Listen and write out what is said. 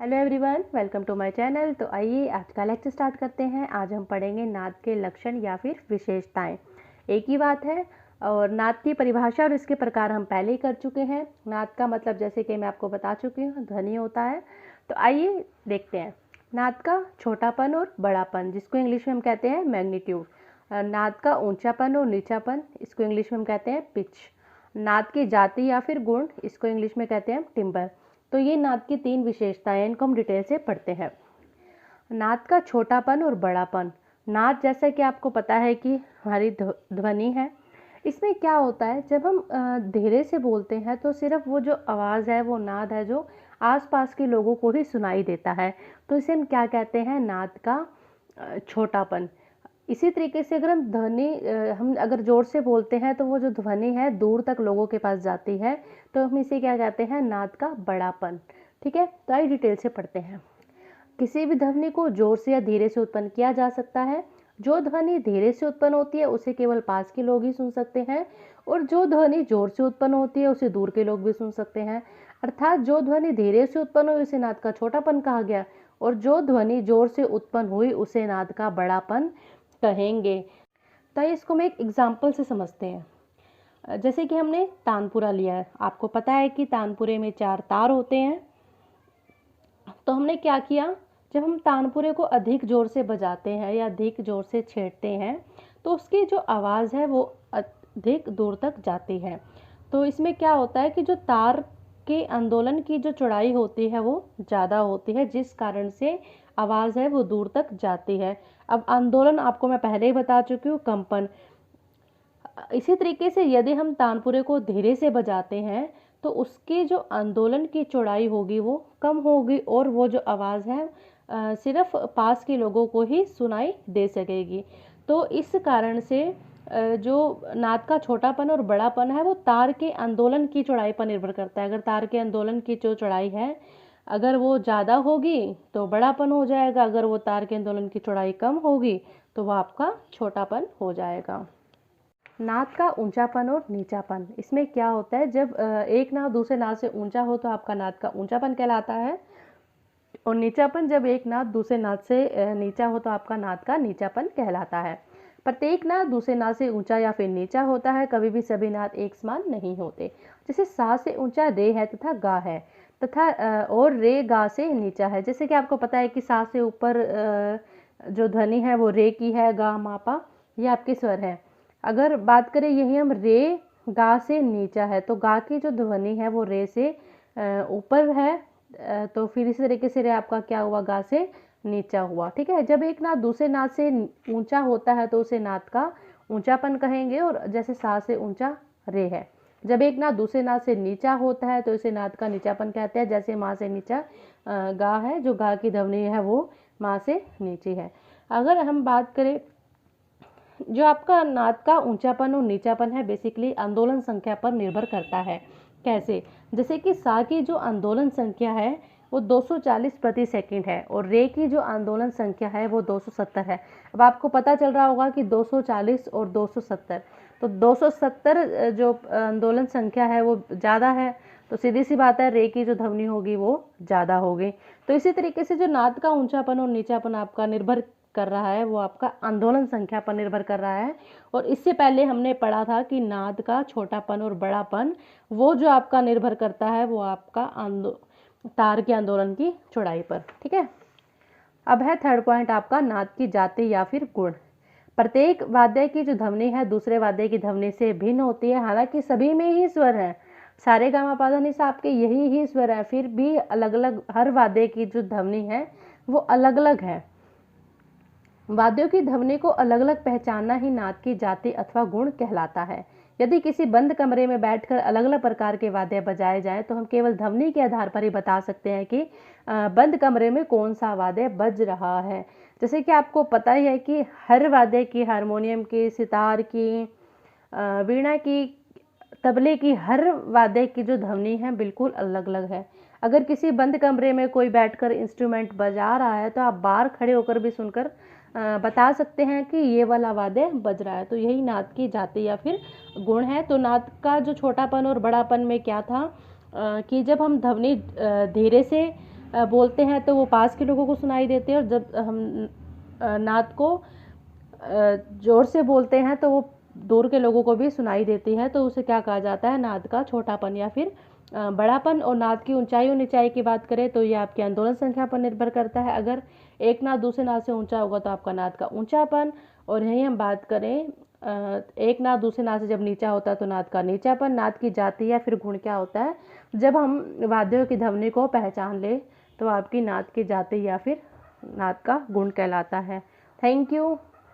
Hello everyone, welcome to my channel. तो आइए आज का लेक्चर स्टार्ट करते हैं। आज हम पढ़ेंगे नाद के लक्षण या फिर विशेषताएं। एक ही बात है और नाद की परिभाषा और इसके प्रकार हम पहले ही कर चुके हैं। नाद का मतलब जैसे कि मैं आपको बता चुकी हूँ, ध्वनि होता है। तो आइए देखते हैं नाद का छोटापन और बड़ापन, जिसको इंग्लिश में हम कहते हैं मैग्नीट्यूड। नाद का ऊंचापन और नीचापन, इसको इंग्लिश में हम कहते हैं पिच। नाद की जाति या फिर गुण, इसको इंग्लिश में कहते हैं टिम्बर। तो ये नाद की तीन विशेषताएं, इनको हम डिटेल से पढ़ते हैं। नाद का छोटापन और बड़ापन। नाद जैसा कि आपको पता है कि हमारी ध्वनि है। इसमें क्या होता है, जब हम धीरे से बोलते हैं तो सिर्फ वो जो आवाज़ है, वो नाद है जो आसपास के लोगों को ही सुनाई देता है। तो इसे हम क्या कहते हैं, नाद का छोटापन। इसी तरीके से अगर हम अगर ज़ोर से बोलते हैं तो वो जो ध्वनि है दूर तक लोगों के पास जाती है, तो हम इसे क्या कहते हैं, नाद का बड़ापन। ठीक है, तो आइए डिटेल से पढ़ते हैं। किसी भी ध्वनि को जोर से या धीरे से उत्पन्न किया जा सकता है। जो ध्वनि धीरे से उत्पन्न होती है उसे केवल पास के लोग ही सुन सकते हैं, और जो ध्वनि जोर से उत्पन्न होती है उसे दूर के लोग भी सुन सकते हैं। अर्थात जो ध्वनि धीरे से उत्पन्न हुई उसे नाद का छोटापन कहा गया, और जो ध्वनि जोर से उत्पन्न हुई उसे नाद का बड़ापन कहेंगे। तो इसको हम एक एग्जाम्पल से समझते हैं। जैसे कि हमने तानपुरा लिया है, आपको पता है कि तानपुरे में 4 तार होते हैं। तो हमने क्या किया, जब हम तानपुरे को अधिक जोर से बजाते हैं या अधिक जोर से छेड़ते हैं तो उसकी जो आवाज़ है वो अधिक दूर तक जाती है। तो इसमें क्या होता है कि जो तार के आंदोलन की जो चौड़ाई होती है वो ज़्यादा होती है, जिस कारण से आवाज़ है वो दूर तक जाती है। अब आंदोलन आपको मैं पहले ही बता चुकी हूँ, कंपन। इसी तरीके से यदि हम तानपुरे को धीरे से बजाते हैं तो उसकी जो आंदोलन की चौड़ाई होगी वो कम होगी, और वो जो आवाज़ है सिर्फ पास के लोगों को ही सुनाई दे सकेगी। तो इस कारण से जो नाद का छोटापन और बड़ापन है वो तार के आंदोलन की चौड़ाई पर निर्भर करता है। अगर तार के आंदोलन की जो चौड़ाई है अगर वो ज़्यादा होगी तो बड़ापन हो जाएगा, अगर वो तार के आंदोलन की चौड़ाई कम होगी तो वह आपका छोटापन हो जाएगा। नाद का ऊंचापन और नीचापन। इसमें क्या होता है, जब एक नाद दूसरे नाद से ऊंचा हो तो आपका नाद का ऊंचापन कहलाता है, और नीचापन जब एक नाद दूसरे नाद से नीचा हो तो आपका नाद का नीचापन कहलाता है। प्रत्येक नाद दूसरे नाद से ऊंचा या फिर नीचा होता है, कभी भी सभी नाद एक समान नहीं होते। जैसे सा से ऊंचा रे है तथा गा है, तथा और रे गा से नीचा है। जैसे कि आपको पता है कि सा से ऊपर जो ध्वनि है वो रे की है, गा मापा ये आपके स्वर है। अगर बात करें यही हम रे गा से नीचा है, तो गा की जो ध्वनि है वो रे से ऊपर है, तो फिर इसी तरीके से रे आपका क्या हुआ, गा से नीचा हुआ। ठीक है, जब एक नाद दूसरे नाद से ऊंचा होता है तो उसे नाद का ऊंचापन कहेंगे, और जैसे सा से ऊंचा रे है। जब एक नाद दूसरे नाद से नीचा होता है तो इसे नाद का नीचापन कहते हैं। जैसे माँ से नीचा गा है, जो गा की ध्वनि है वो माँ से नीची है। अगर हम बात करें जो आपका नाद का ऊंचापन और नीचापन है, बेसिकली आंदोलन संख्या पर निर्भर करता है। कैसे, जैसे कि सा की जो आंदोलन संख्या है वो 240 प्रति सेकंड है, और रे की जो आंदोलन संख्या है वो 270 है। अब आपको पता चल रहा होगा कि 240 और 270, तो 270 जो आंदोलन संख्या है वो ज़्यादा है, तो सीधी सी बात है रे की जो ध्वनि होगी वो ज़्यादा होगी। तो इसी तरीके से जो नाद का ऊंचापन और नीचापन आपका निर्भर कर रहा है वो आपका आंदोलन संख्या पर निर्भर कर रहा है। और इससे पहले हमने पढ़ा था कि नाद का छोटापन और बड़ापन वो जो आपका निर्भर करता है वो आपका तार के आंदोलन की चौड़ाई पर। ठीक है, अब है थर्ड पॉइंट आपका नाद की जाति या फिर गुण। प्रत्येक वाद्य की जो ध्वनि है दूसरे वाद्य की ध्वनि से भिन्न होती है, हालांकि सभी में ही स्वर है, सारे गामा पा धा नि सा आपके यही ही स्वर है, फिर भी अलग अलग हर वाद्य की जो ध्वनि है वो अलग अलग है। वाद्यों की ध्वनि को अलग अलग पहचानना ही नाद की जाति अथवा गुण कहलाता है। यदि किसी बंद कमरे में बैठकर अलग अलग प्रकार के वाद्य बजाए जाएं तो हम केवल ध्वनि के आधार पर ही बता सकते हैं कि बंद कमरे में कौन सा वाद्य बज रहा है। जैसे कि आपको पता ही है कि हर वाद्य की, हारमोनियम की, सितार की, वीणा की, तबले की, हर वाद्य की जो ध्वनि है बिल्कुल अलग अलग है। अगर किसी बंद कमरे में कोई बैठकर इंस्ट्रूमेंट बजा रहा है तो आप बाहर खड़े होकर भी सुनकर बता सकते हैं कि ये वाला वाद्य बज रहा है। तो यही नाद की जाति या फिर गुण है। तो नाद का जो छोटापन और बड़ापन में क्या था कि जब हम ध्वनि धीरे से बोलते हैं तो वो पास के लोगों को सुनाई देते हैं, और जब हम नाद को ज़ोर से बोलते हैं तो वो दूर के लोगों को भी सुनाई देती है। तो उसे क्या कहा जाता है, नाद का छोटापन या फिर बड़ापन। और नाद की ऊंचाई और निचाई की बात करें तो ये आपकी आंदोलन संख्या पर निर्भर करता है। अगर एक नाद दूसरे नाद से ऊंचा होगा तो आपका नाद का ऊंचापन। और यही हम बात करें एक नाद दूसरे नाद से जब नीचा होता है तो नाद का नीचापन। नाद की जाति या फिर गुण क्या होता है, जब हम वाद्यों की ध्वनि को पहचान ले तो आपकी नाद की जाति या फिर नाद का गुण कहलाता है। Thank you.